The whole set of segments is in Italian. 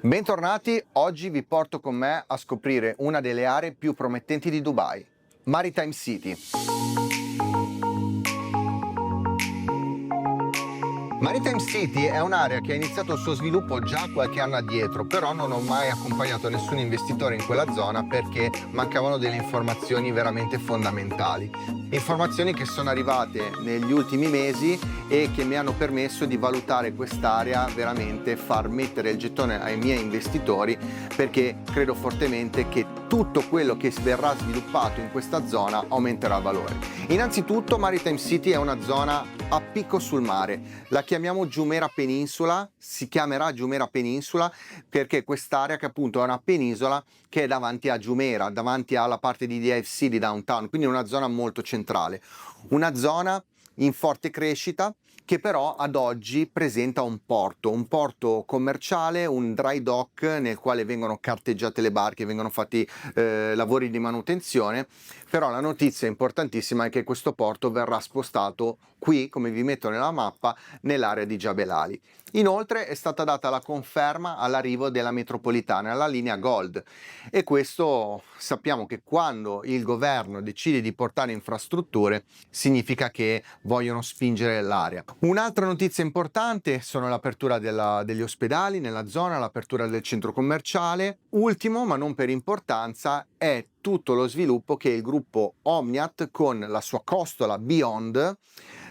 Bentornati, oggi vi porto con me a scoprire una delle aree più promettenti di Dubai, Maritime City. Maritime City è un'area che ha iniziato il suo sviluppo già qualche anno addietro, però non ho mai accompagnato nessun investitore in quella zona perché mancavano delle informazioni veramente fondamentali. Informazioni che sono arrivate negli ultimi mesi e che mi hanno permesso di valutare quest'area, veramente far mettere il gettone ai miei investitori, perché credo fortemente che tutto quello che verrà sviluppato in questa zona aumenterà il valore. Innanzitutto Maritime City è una zona a picco sul mare, la chiamiamo Jumeirah Peninsula, si chiamerà Jumeirah Peninsula perché quest'area che appunto è una penisola che è davanti a Jumeirah, davanti alla parte di DFC di downtown, quindi una zona molto centrale, una zona in forte crescita che però ad oggi presenta un porto commerciale, un dry dock nel quale vengono carteggiate le barche, vengono fatti lavori di manutenzione, però la notizia importantissima è che questo porto verrà spostato qui, come vi metto nella mappa, nell'area di Jebel Ali. Inoltre è stata data la conferma all'arrivo della metropolitana, la linea Gold, e questo sappiamo che quando il governo decide di portare infrastrutture significa che vogliono spingere l'area. Un'altra notizia importante sono l'apertura degli ospedali nella zona, l'apertura del centro commerciale. Ultimo, ma non per importanza, è tutto lo sviluppo che il gruppo Omniat con la sua costola Beyond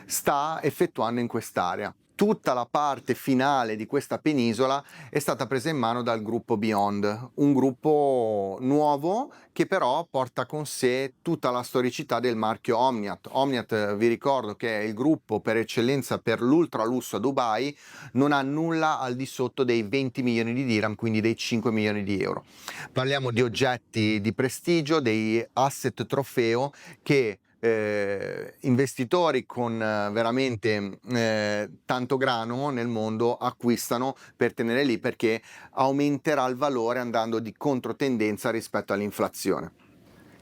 sta effettuando in quest'area. Tutta la parte finale di questa penisola è stata presa in mano dal gruppo Beyond, un gruppo nuovo che però porta con sé tutta la storicità del marchio Omniat. Omniat, vi ricordo che è il gruppo per eccellenza per l'ultra lusso a Dubai, non ha nulla al di sotto dei 20 milioni di dirham, quindi dei 5 milioni di euro. Parliamo di oggetti di prestigio, dei asset trofeo che investitori con veramente tanto grano nel mondo acquistano per tenere lì, perché aumenterà il valore andando di controtendenza rispetto all'inflazione.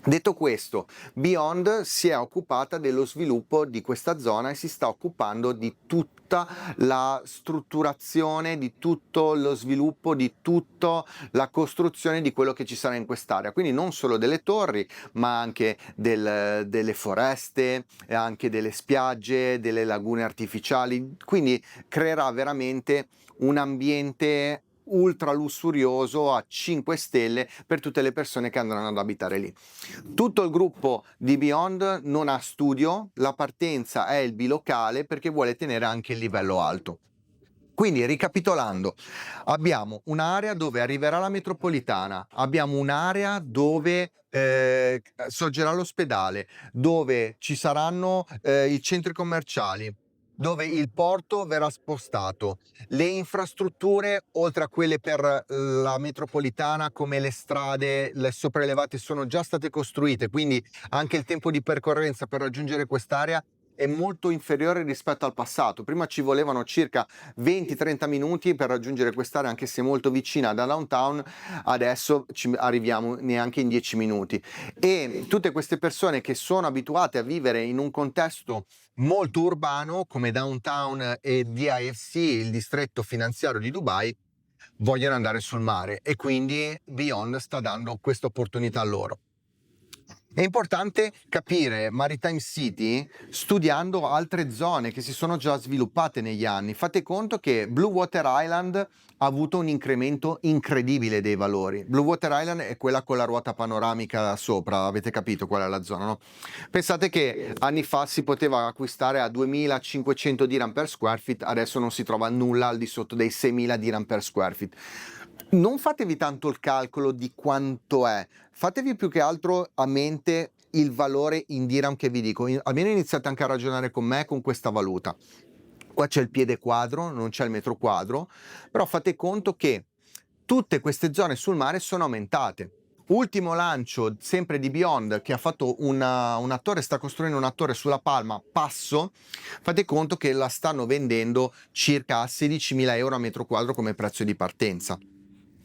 Detto questo, Beyond si è occupata dello sviluppo di questa zona e si sta occupando di tutta la strutturazione, di tutto lo sviluppo, di tutta la costruzione di quello che ci sarà in quest'area. Quindi non solo delle torri, ma anche delle foreste, e anche delle spiagge, delle lagune artificiali. Quindi creerà veramente un ambiente ultra lussurioso a 5 stelle per tutte le persone che andranno ad abitare lì. Tutto il gruppo di Beyond non ha studio, la partenza è il bilocale perché vuole tenere anche il livello alto. Quindi, ricapitolando, abbiamo un'area dove arriverà la metropolitana, abbiamo un'area dove sorgerà l'ospedale, dove ci saranno i centri commerciali, dove il porto verrà spostato, le infrastrutture, oltre a quelle per la metropolitana come le strade, le sopraelevate, sono già state costruite, quindi anche il tempo di percorrenza per raggiungere quest'area è molto inferiore rispetto al passato. Prima ci volevano circa 20-30 minuti per raggiungere quest'area, anche se molto vicina da downtown, adesso ci arriviamo neanche in 10 minuti. E tutte queste persone che sono abituate a vivere in un contesto molto urbano come downtown e DIFC, il distretto finanziario di Dubai, vogliono andare sul mare, e quindi Beyond sta dando questa opportunità a loro. È importante capire Maritime City studiando altre zone che si sono già sviluppate negli anni. Fate conto che Blue Water Island ha avuto un incremento incredibile dei valori. Blue Water Island è quella con la ruota panoramica sopra, avete capito qual è la zona, no? Pensate che anni fa si poteva acquistare a 2500 dirham per square feet, adesso non si trova nulla al di sotto dei 6000 dirham per square feet. Non fatevi tanto il calcolo di quanto è, fatevi più che altro a mente il valore in dirham che vi dico, almeno iniziate anche a ragionare con me con questa valuta. Qua c'è il piede quadro, non c'è il metro quadro, però fate conto che tutte queste zone sul mare sono aumentate. Ultimo lancio sempre di Beyond, che ha fatto una torre, sta costruendo una torre sulla Palma Passo, fate conto che la stanno vendendo circa a 16.000 euro a metro quadro come prezzo di partenza.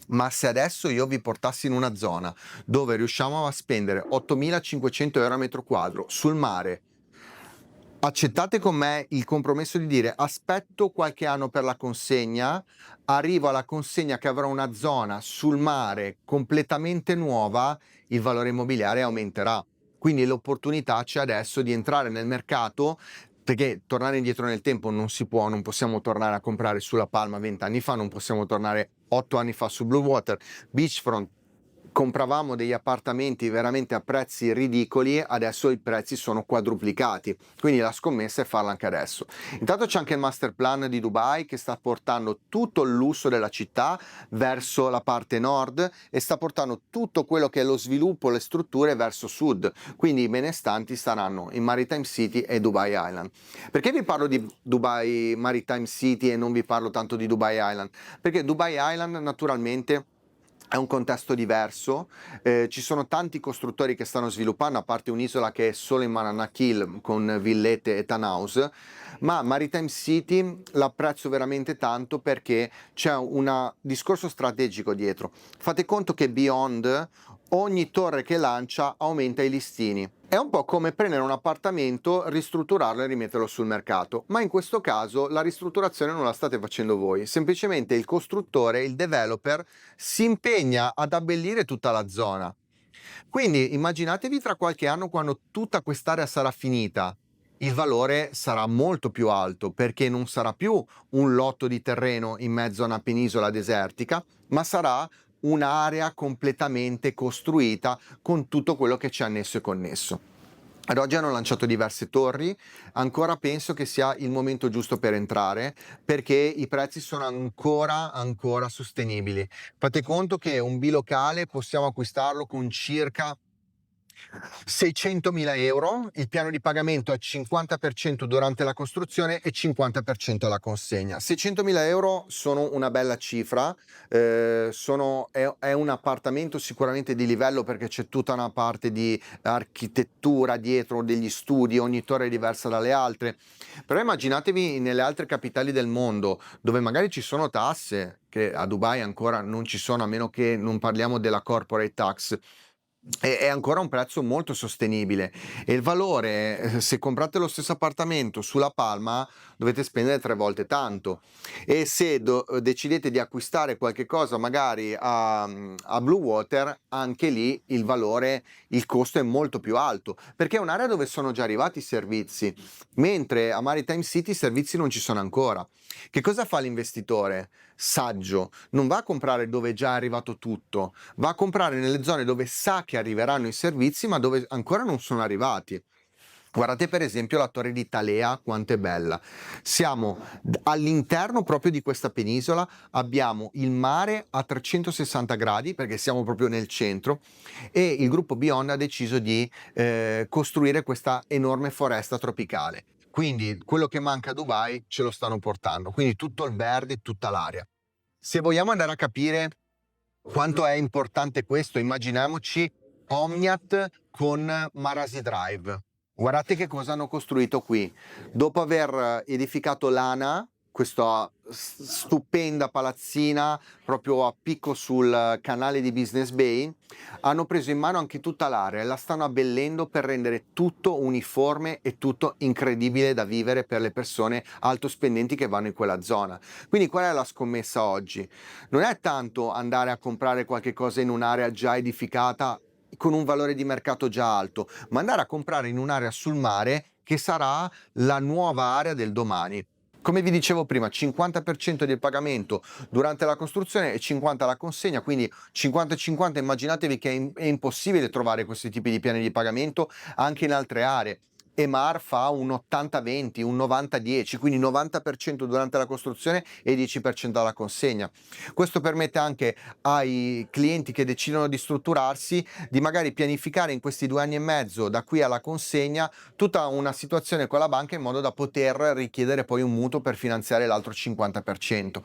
Ma se adesso io vi portassi in una zona dove riusciamo a spendere 8.500 euro a metro quadro sul mare, Accettate con me il compromesso di dire aspetto qualche anno per la consegna, arrivo alla consegna che avrà una zona sul mare completamente nuova, il valore immobiliare aumenterà. Quindi l'opportunità c'è adesso di entrare nel mercato, perché tornare indietro nel tempo non si può, non possiamo tornare a comprare sulla Palma 20 anni fa, non possiamo tornare 8 anni fa su Blue Water, Beachfront. Compravamo degli appartamenti veramente a prezzi ridicoli, adesso i prezzi sono quadruplicati, quindi la scommessa è farla anche adesso. Intanto c'è anche il master plan di Dubai che sta portando tutto il lusso della città verso la parte nord e sta portando tutto quello che è lo sviluppo, le strutture verso sud, quindi i benestanti saranno in Maritime City e Dubai Island. Perché vi parlo di Dubai Maritime City e non vi parlo tanto di Dubai Island? Perché Dubai Island naturalmente è un contesto diverso, ci sono tanti costruttori che stanno sviluppando, a parte un'isola che è solo in Mananakil con villette e townhouse, ma Maritime City l'apprezzo veramente tanto perché c'è un discorso strategico dietro. Fate conto che Beyond ogni torre che lancia aumenta i listini. È un po' come prendere un appartamento, ristrutturarlo e rimetterlo sul mercato, ma in questo caso la ristrutturazione non la state facendo voi, semplicemente il costruttore, il developer si impegna ad abbellire tutta la zona. Quindi immaginatevi tra qualche anno quando tutta quest'area sarà finita, il valore sarà molto più alto perché non sarà più un lotto di terreno in mezzo a una penisola desertica, ma sarà un'area completamente costruita con tutto quello che c'è annesso e connesso. Ad oggi hanno lanciato diverse torri, ancora penso che sia il momento giusto per entrare perché i prezzi sono ancora sostenibili. Fate conto che un bilocale possiamo acquistarlo con circa 600.000 euro, il piano di pagamento è 50% durante la costruzione e 50% alla consegna. 600.000 euro sono una bella cifra, è un appartamento sicuramente di livello perché c'è tutta una parte di architettura dietro, degli studi, ogni torre è diversa dalle altre, però immaginatevi nelle altre capitali del mondo dove magari ci sono tasse, che a Dubai ancora non ci sono a meno che non parliamo della corporate tax, è ancora un prezzo molto sostenibile e il valore, se comprate lo stesso appartamento sulla Palma dovete spendere 3 volte tanto e se decidete di acquistare qualche cosa magari a Blue Water, anche lì il valore, il costo è molto più alto perché è un'area dove sono già arrivati i servizi, mentre a Maritime City i servizi non ci sono ancora. Che cosa fa l'investitore saggio? Non va a comprare dove è già arrivato tutto, va a comprare nelle zone dove sa che arriveranno i servizi ma dove ancora non sono arrivati. Guardate per esempio la torre di Talea, quanto è bella. Siamo all'interno proprio di questa penisola, abbiamo il mare a 360 gradi perché siamo proprio nel centro e il gruppo Beyond ha deciso di costruire questa enorme foresta tropicale. Quindi quello che manca a Dubai ce lo stanno portando, quindi tutto il verde, tutta l'aria. Se vogliamo andare a capire quanto è importante questo, immaginiamoci Omniat con Marasi Drive. Guardate che cosa hanno costruito qui. Dopo aver edificato l'ANA, questa stupenda palazzina proprio a picco sul canale di Business Bay, hanno preso in mano anche tutta l'area e la stanno abbellendo per rendere tutto uniforme e tutto incredibile da vivere per le persone alto spendenti che vanno in quella zona. Quindi qual è la scommessa oggi? Non è tanto andare a comprare qualche cosa in un'area già edificata con un valore di mercato già alto, ma andare a comprare in un'area sul mare che sarà la nuova area del domani. Come vi dicevo prima, 50% del pagamento durante la costruzione e 50% alla consegna, quindi 50-50, immaginatevi che è impossibile trovare questi tipi di piani di pagamento anche in altre aree. Emar fa un 80-20, un 90-10, quindi 90% durante la costruzione e 10% alla consegna. Questo permette anche ai clienti che decidono di strutturarsi di magari pianificare in questi 2 anni e mezzo da qui alla consegna tutta una situazione con la banca in modo da poter richiedere poi un mutuo per finanziare l'altro 50%.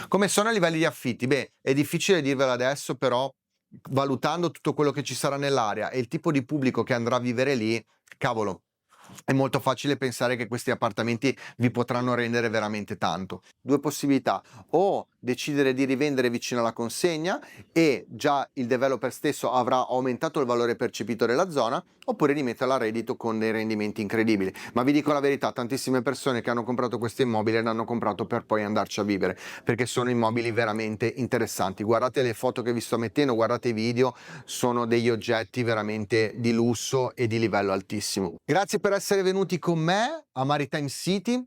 Come sono i livelli di affitti? Beh, è difficile dirvelo adesso, però valutando tutto quello che ci sarà nell'area e il tipo di pubblico che andrà a vivere lì, cavolo, è molto facile pensare che questi appartamenti vi potranno rendere veramente tanto. Due possibilità: o decidere di rivendere vicino alla consegna e già il developer stesso avrà aumentato il valore percepito della zona, oppure rimetterla a reddito con dei rendimenti incredibili. Ma vi dico la verità, tantissime persone che hanno comprato questo immobile l'hanno comprato per poi andarci a vivere, perché sono immobili veramente interessanti. Guardate le foto che vi sto mettendo, guardate i video, sono degli oggetti veramente di lusso e di livello altissimo. Grazie per essere venuti con me a Maritime City.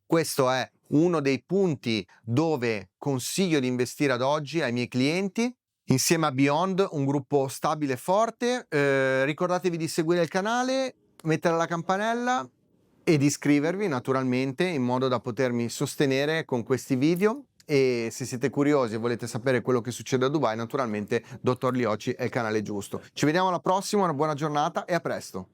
Questo è uno dei punti dove consiglio di investire ad oggi ai miei clienti, insieme a Beyond, un gruppo stabile e forte. Ricordatevi di seguire il canale, mettere la campanella e di iscrivervi naturalmente, in modo da potermi sostenere con questi video. E se siete curiosi e volete sapere quello che succede a Dubai, naturalmente Dottor Lioci è il canale giusto. Ci vediamo alla prossima, una buona giornata e a presto.